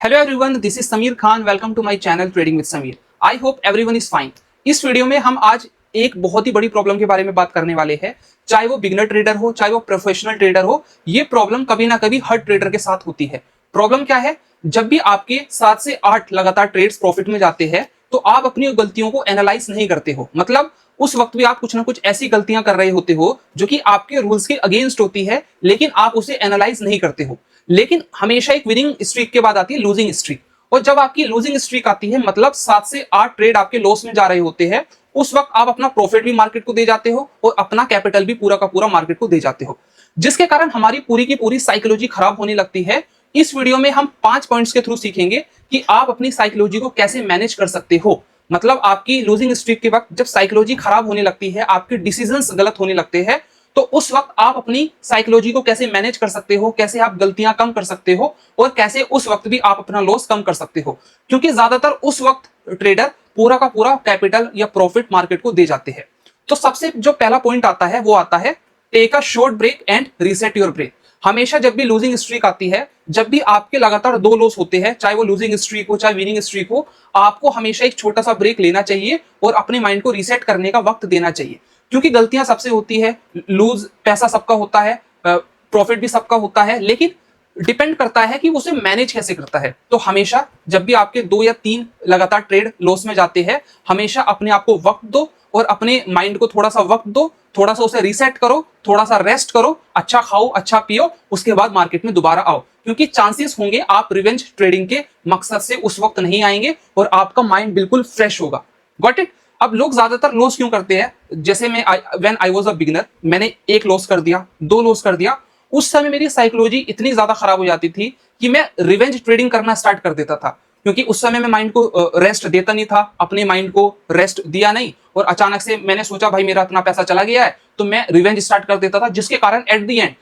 Hello everyone, this is Sameer Khan. Welcome to my channel trading with Sameer. I hope everyone is fine. इस video में हम आज एक बहुत ही बड़ी प्रॉब्लम के बारे में बात करने वाले हैं। चाहे वो बिगनर ट्रेडर हो, चाहे वो प्रोफेशनल ट्रेडर हो, ये प्रॉब्लम कभी ना कभी हर ट्रेडर के साथ होती है। प्रॉब्लम क्या है? जब भी आपके 7 से 8 लगातार ट्रेड्स प्रॉफिट में जाते हैं तो आप अपनी गलतियों को एनालाइज नहीं करते हो। मतलब उस वक्त भी आप कुछ ना कुछ ऐसी गलतियां कर रहे होते हो जो कि आपके रूल्स के अगेंस्ट होती है, लेकिन आप उसे एनालाइज नहीं करते हो। लेकिन हमेशा एक विनिंग स्ट्रीक के बाद आती है लूजिंग स्ट्रीक, और जब आपकी लूजिंग स्ट्रीक आती है मतलब 7 से 8 ट्रेड आपके लॉस में जा रहे होते हैं, उस वक्त आप अपना प्रॉफिट भी मार्केट को दे जाते हो और अपना कैपिटल भी पूरा का पूरा मार्केट को दे जाते हो, जिसके कारण हमारी पूरी की पूरी साइकोलॉजी खराब होने लगती है। इस वीडियो में हम 5 पॉइंट्स के थ्रू सीखेंगे कि आप अपनी साइकोलॉजी को कैसे मैनेज कर सकते हो। मतलब आपकी लूजिंग स्ट्रीक के वक्त जब साइकोलॉजी खराब होने लगती है, आपके डिसीजंस गलत होने लगते हैं, तो उस वक्त आप अपनी साइकोलॉजी को कैसे मैनेज कर सकते हो, कैसे आप गलतियां कम कर सकते हो और कैसे उस वक्त भी आप अपना लॉस कम कर सकते हो। क्योंकि ज्यादातर उस वक्त ट्रेडर पूरा का पूरा कैपिटल या प्रॉफिट मार्केट को दे जाते हैं। तो सबसे जो पहला पॉइंट आता है वो आता है take a short break and reset your brain. हमेशा जब भी लूजिंग स्ट्रीक आती है, जब भी आपके लगातार 2 लॉस होते हैं, चाहे वो लूजिंग स्ट्रीक हो चाहे विनिंग स्ट्रीक हो, आपको हमेशा एक छोटा सा ब्रेक लेना चाहिए और अपने माइंड को रीसेट करने का वक्त देना चाहिए। क्योंकि गलतियां सबसे होती है, लूज पैसा सबका होता है, प्रॉफिट भी सबका होता है, लेकिन डिपेंड करता है कि उसे मैनेज कैसे करता है। तो हमेशा जब भी आपके 2 या 3 लगातार ट्रेड लॉस में जाते हैं, हमेशा अपने आप को वक्त दो और अपने माइंड को थोड़ा सा वक्त दो, थोड़ा सा उसे रीसेट करो, थोड़ा सा रेस्ट करो, अच्छा खाओ, अच्छा पियो, उसके बाद मार्केट में दोबारा आओ। क्योंकि चांसेस होंगे आप रिवेंज ट्रेडिंग के मकसद से उस वक्त नहीं आएंगे और आपका माइंड बिल्कुल फ्रेश होगा। Got it? अब लोग ज्यादातर लॉस क्यों करते हैं? जैसे मैं when I was a beginner, मैंने 1 लॉस कर दिया, 2 लॉस कर दिया, उस समय मेरी साइकोलॉजी इतनी ज्यादा खराब हो जाती थी कि मैं रिवेंज ट्रेडिंग करना स्टार्ट कर देता था। क्योंकि उस समय मैं माइंड को रेस्ट देता नहीं था, अपने माइंड को रेस्ट दिया नहीं, और अचानक से मैंने सोचा भाई मेरा इतना पैसा चला गया है, तो मैं रिवेंज स्टार्ट कर देता था, जिसके कारण एट द एंड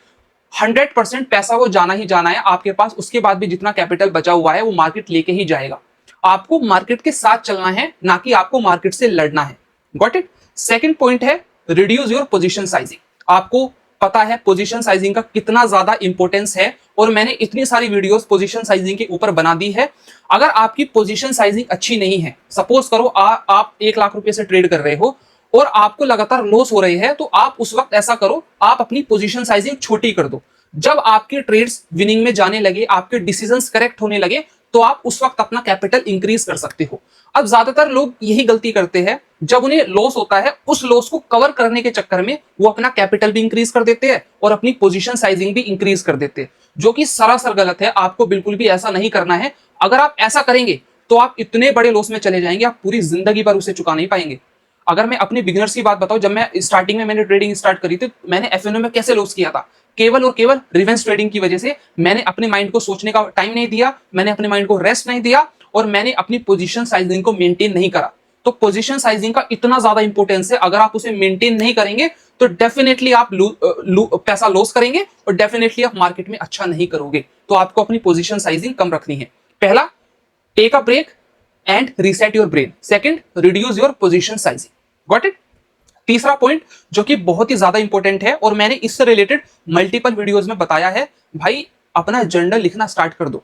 100% पैसा वो जाना ही जाना है आपके पास। उसके बाद भी जितना कैपिटल बचा हुआ है वो मार्केट लेके ही जाएगा। आपको मार्केट के साथ चलना है, ना कि आपको मार्केट से लड़ना है। Got it? सेकंड पॉइंट है रिड्यूस योर पोजीशन साइजिंग। आपको पता है पोजीशन साइजिंग का कितना ज्यादा इंपॉर्टेंस है, और मैंने इतनी सारी वीडियोस पोजीशन साइजिंग के ऊपर बना दी है। अगर आपकी पोजीशन साइजिंग अच्छी नहीं है, सपोज करो आप 1 लाख रुपए से ट्रेड कर रहे हो और आपको लगातार लॉस हो रहे हैं, तो आप उस वक्त ऐसा करो, आप अपनी पोजीशन साइजिंग छोटी कर दो। जब आपके ट्रेड्स विनिंग में जाने लगे, आपके डिसीजंस करेक्ट होने लगे, तो आप उस वक्त अपना कैपिटल इंक्रीज कर सकते हो। अब ज्यादातर लोग यही गलती करते हैं, जब उन्हें लॉस होता है उस लॉस को कवर करने के चक्कर में वो अपना कैपिटल भी इंक्रीज कर देते हैं और अपनी पोजीशन साइजिंग भी इंक्रीज कर देते हैं, जो कि सरासर गलत है। आपको बिल्कुल भी ऐसा नहीं करना है। अगर आप ऐसा करेंगे तो आप इतने बड़े लॉस में चले जाएंगे, आप पूरी जिंदगी भर उसे चुका नहीं पाएंगे। अगर मैं अपनी बिगिनर्स की बात बताऊं, जब मैं स्टार्टिंग में मैंने ट्रेडिंग स्टार्ट करी थी, मैंने एफएनओ में कैसे लॉस किया था? केवल और केवल रिवेंज ट्रेडिंग की वजह से। मैंने अपने माइंड को सोचने का टाइम नहीं दिया, मैंने अपने माइंड को रेस्ट नहीं दिया, और मैंने अपनी पोजीशन साइजिंग को मेंटेन नहीं करा। तो पोजीशन साइजिंग का इतना ज्यादा इंपॉर्टेंस है, अगर आप उसे मेंटेन नहीं करेंगे तो डेफिनेटली आप पैसा लॉस करेंगे और डेफिनेटली आप मार्केट में अच्छा नहीं करोगे। तो आपको अपनी पोजीशन साइजिंग कम रखनी है। पहला, take a break and reset your brain. Second, reduce your position sizing. Got it? तीसरा पॉइंट जो कि बहुत ही ज्यादा इंपॉर्टेंट है और मैंने इससे रिलेटेड मल्टीपल वीडियोस में बताया है, भाई अपना जर्नल लिखना स्टार्ट कर दो।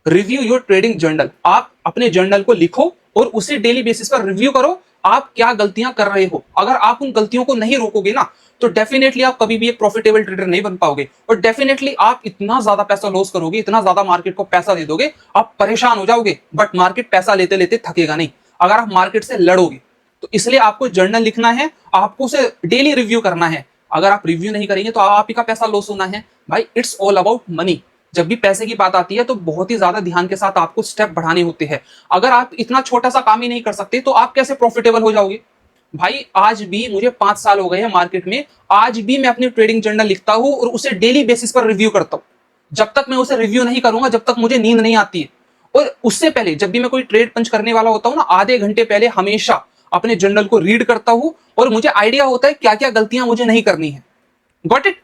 Review your trading journal. आप अपने जर्नल को लिखो और उसे डेली बेसिस पर रिव्यू करो, आप क्या गलतियां कर रहे हो। अगर आप उन गलतियों को नहीं रोकोगे ना, तो डेफिनेटली आप कभी भी एक प्रॉफिटेबल ट्रेडर नहीं बन पाओगे, और डेफिनेटली आप इतना ज्यादा पैसा लॉस करोगे, इतना ज्यादा मार्केट को पैसा दे दोगे, आप परेशान हो जाओगे, बट मार्केट पैसा लेते लेते थकेगा नहीं अगर आप मार्केट से लड़ोगे। तो इसलिए आपको जर्नल लिखना है, आपको उसे डेली रिव्यू करना है। अगर आप रिव्यू नहीं करेंगे तो आप ही का पैसा लॉस होना है। भाई इट्स ऑल अबाउट मनी। जब भी पैसे की बात आती है तो बहुत ही ज्यादा ध्यान के साथ आपको स्टेप बढ़ाने होते हैं। अगर आप इतना छोटा सा काम ही नहीं कर सकते तो आप कैसे प्रॉफिटेबल हो जाओगे? भाई आज भी मुझे 5 साल हो गए हैं मार्केट में, आज भी मैं अपनी ट्रेडिंग जर्नल लिखता हूं और उसे डेली बेसिस पर रिव्यू करता हूं। जब तक मैं उसे रिव्यू नहीं करूंगा, जब तक मुझे नींद नहीं आती है। और उससे पहले जब भी मैं कोई ट्रेड पंच करने वाला होता हूं ना, आधे घंटे पहले हमेशा अपने जर्नल को रीड करता हूं और मुझे आइडिया होता है क्या क्या गलतियां मुझे नहीं करनी है। Got it?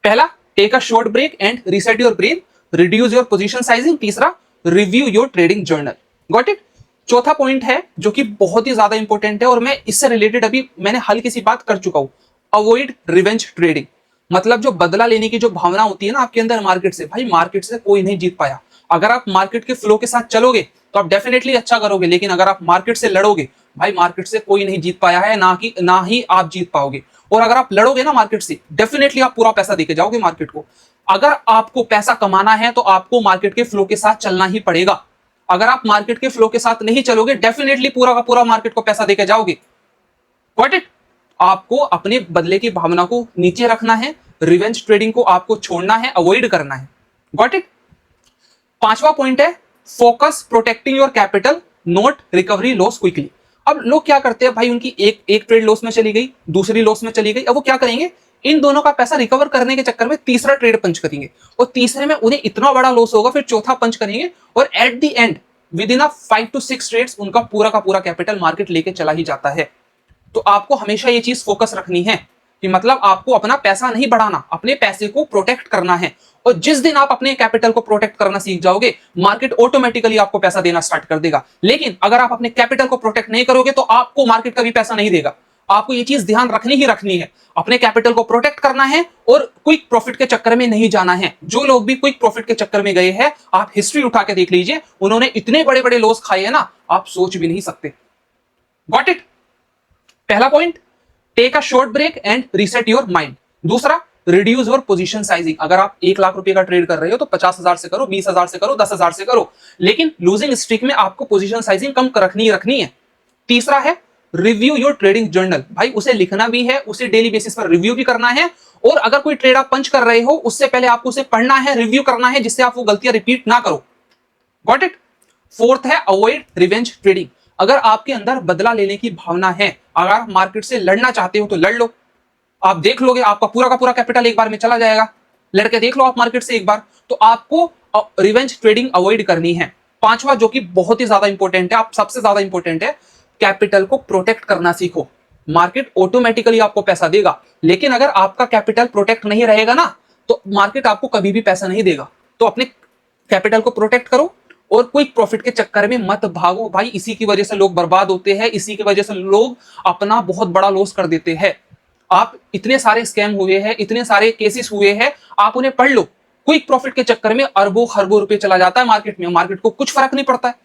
पहला, take a short break and reset your brain, reduce your position sizing. तीसरा, review your trading journal. Got it? चौथा पॉइंट है जो कि बहुत ही ज्यादा इंपॉर्टेंट है और मैं इससे रिलेटेड अभी मैंने हल्की सी बात कर चुका हूं, अवॉइड रिवेंज ट्रेडिंग। मतलब जो बदला लेने की जो भावना होती है ना आपके अंदर मार्केट से, भाई मार्केट से कोई नहीं जीत पाया। अगर आप मार्केट के फ्लो के साथ चलोगे तो आप डेफिनेटली अच्छा करोगे, लेकिन अगर आप मार्केट से लड़ोगे, भाई मार्केट से कोई नहीं जीत पाया है, ना ही आप जीत पाओगे। और अगर आप लड़ोगे ना मार्केट से, डेफिनेटली आप पूरा पैसा देके जाओगे मार्केट को। अगर आपको पैसा कमाना है तो आपको मार्केट के फ्लो के साथ चलना ही पड़ेगा। अगर आप मार्केट के फ्लो के साथ नहीं चलोगे, डेफिनेटली पूरा का पूरा मार्केट को पैसा देके जाओगे। Got it? आपको अपने बदले की भावना को नीचे रखना है, रिवेंज ट्रेडिंग को आपको छोड़ना है, अवॉइड करना है। Got it? पांचवा पॉइंट है focus protecting your capital, not recovery loss quickly. अब लोग क्या करते हैं भाई, उनकी एक ट्रेड लॉस में चली गई, दूसरी लॉस में चली गई, अब वो क्या करेंगे, इन दोनों का पैसा रिकवर करने के चक्कर में तीसरा ट्रेड पंच करेंगे, और तीसरे में उन्हें इतना बड़ा लॉस होगा, फिर चौथा पंच करेंगे, और at the end with in 5 to 6 trades उनका पूरा का पूरा कैपिटल मार्केट लेके चला ही जाता है। तो आपको हमेशा ये चीज फोकस रखनी है कि मतलब आपको अपना पैसा नहीं बढ़ाना, अपने पैसे को प्रोटेक्ट करना है। और जिस दिन आप अपने कैपिटल को प्रोटेक्ट करना सीख जाओगे, मार्केट ऑटोमेटिकली आपको पैसा देना स्टार्ट कर देगा। लेकिन अगर आप अपने कैपिटल को प्रोटेक्ट नहीं करोगे तो आपको मार्केट कभी पैसा नहीं देगा। आपको ये चीज ध्यान रखनी ही रखनी है, अपने कैपिटल को प्रोटेक्ट करना है और क्विक प्रॉफिट के चक्कर में नहीं जाना है। जो लोग भी क्विक प्रॉफिट के चक्कर में गए हैं, आप हिस्ट्री उठा के देख लीजिए, उन्होंने इतने बड़े बड़े लॉस खाए हैं ना, आप सोच भी नहीं सकते। Got it? पहला point, take a short break and reset your mind. दूसरा, रिड्यूस योर पोजीशन साइजिंग। अगर आप 1 लाख रुपए का ट्रेड कर रहे हो तो 50,000 से करो, 20,000 से करो, 10,000 से करो, लेकिन लूजिंग स्ट्रीक में आपको पोजीशन साइजिंग कम रखनी ही रखनी है। तीसरा है रिव्यू योर ट्रेडिंग जर्नल। भाई उसे लिखना भी है, उसे डेली बेसिस पर रिव्यू भी करना है, और अगर कोई ट्रेड आप पंच कर रहे हो उससे पहले आपको उसे पढ़ना है, रिव्यू करना है, जिससे आप वो गलतियां रिपीट ना करो। Got it? फोर्थ है अवॉइड रिवेंज ट्रेडिंग। अगर आपके अंदर बदला लेने की भावना है, अगर आप मार्केट से लड़ना चाहते हो तो लड़ लो, आप देख लोगे आपका पूरा का पूरा कैपिटल एक बार में चला जाएगा। लड़के देख लो आप मार्केट से एक बार, तो आपको रिवेंज ट्रेडिंग अवॉइड करनी है। पांचवा, जो कि बहुत ही ज्यादा इंपॉर्टेंट है, आप सबसे ज्यादा इंपॉर्टेंट है, कैपिटल को प्रोटेक्ट करना सीखो। मार्केट ऑटोमेटिकली आपको पैसा देगा, लेकिन अगर आपका कैपिटल प्रोटेक्ट नहीं रहेगा ना, तो मार्केट आपको कभी भी पैसा नहीं देगा। तो अपने कैपिटल को प्रोटेक्ट करो और क्विक प्रॉफिट के चक्कर में मत भागो। भाई इसी की वजह से लोग बर्बाद होते हैं, इसी की वजह से लोग अपना बहुत बड़ा लॉस कर देते हैं। आप इतने सारे स्कैम हुए हैं, इतने सारे केसेस हुए हैं, आप उन्हें पढ़ लो। क्विक प्रॉफिट के चक्कर में अरबों खरबों रुपए चला जाता है मार्केट में, मार्केट को कुछ फर्क नहीं पड़ता है।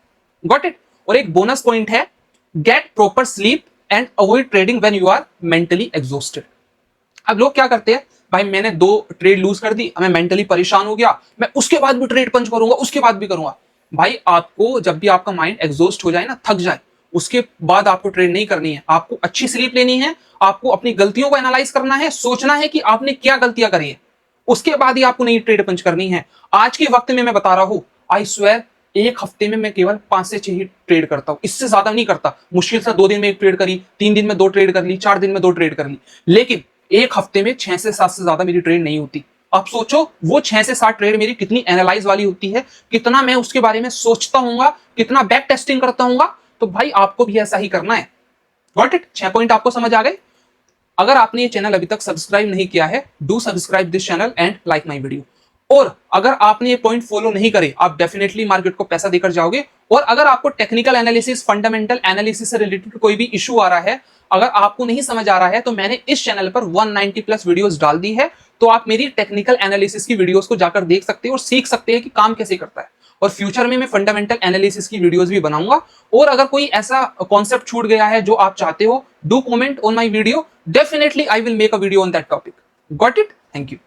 Got it? और एक बोनस पॉइंट है, get proper sleep and avoid trading when you are mentally exhausted. अब लोग क्या करते हैं, भाई मैंने 2 ट्रेड लूज कर दी, मैं मेंटली परेशान हो गया, मैं उसके बाद भी ट्रेड पंच करूंगा, उसके बाद भी करूंगा। भाई आपको जब भी आपका माइंड एग्जॉस्ट हो जाए ना, थक जाए, उसके बाद आपको ट्रेड नहीं करनी है। आपको अच्छी स्लीप लेनी है, आपको अपनी गलतियों को एनालाइज करना है, सोचना है कि आपने क्या गलतियां करी है, उसके बाद ही आपको नई ट्रेड पंच करनी है। आज के वक्त में मैं बता रहा हूं, आई स्वेयर, एक हफ्ते में मैं केवल 5 से 6 ही ट्रेड करता हूं, इससे ज्यादा नहीं करता। मुश्किल से 2 दिन में 1 ट्रेड करी, 3 दिन में 2 ट्रेड कर ली, 4 दिन में 2 ट्रेड कर ली, लेकिन एक हफ्ते में 6 से 7 से ज्यादा मेरी ट्रेड नहीं होती। आप सोचो वो 6 से 7 ट्रेड मेरी कितनी एनालाइज वाली होती है, कितना मैं उसके बारे में सोचता हूँ, कितना बैक टेस्टिंग करता हूँ। तो भाई आपको भी ऐसा ही करना है। Got it? 6 पॉइंट आपको समझ आ गए? अगर आपने ये चैनल अभी तक सब्सक्राइब नहीं किया है, do subscribe this channel and like my video. और अगर आपने ये पॉइंट फॉलो नहीं करे, आप डेफिनेटली मार्केट को पैसा देकर जाओगे। और अगर आपको टेक्निकल एनालिसिस, फंडामेंटल एनालिसिस से रिलेटेड कोई भी इशू आ रहा है, अगर आपको नहीं समझ आ रहा है, तो मैंने इस चैनल पर 190 प्लस वीडियोस डाल दी है, तो आप मेरी टेक्निकल एनालिसिस की वीडियोस को जाकर देख सकते हैं और सीख सकते हैं कि काम कैसे करता है। और फ्यूचर में मैं फंडामेंटल एनालिसिस की वीडियोस भी बनाऊंगा। और अगर कोई ऐसा कॉन्सेप्ट छूट गया है जो आप चाहते हो, do comment on my video, definitely I will make a video on that topic. Got it? Thank you.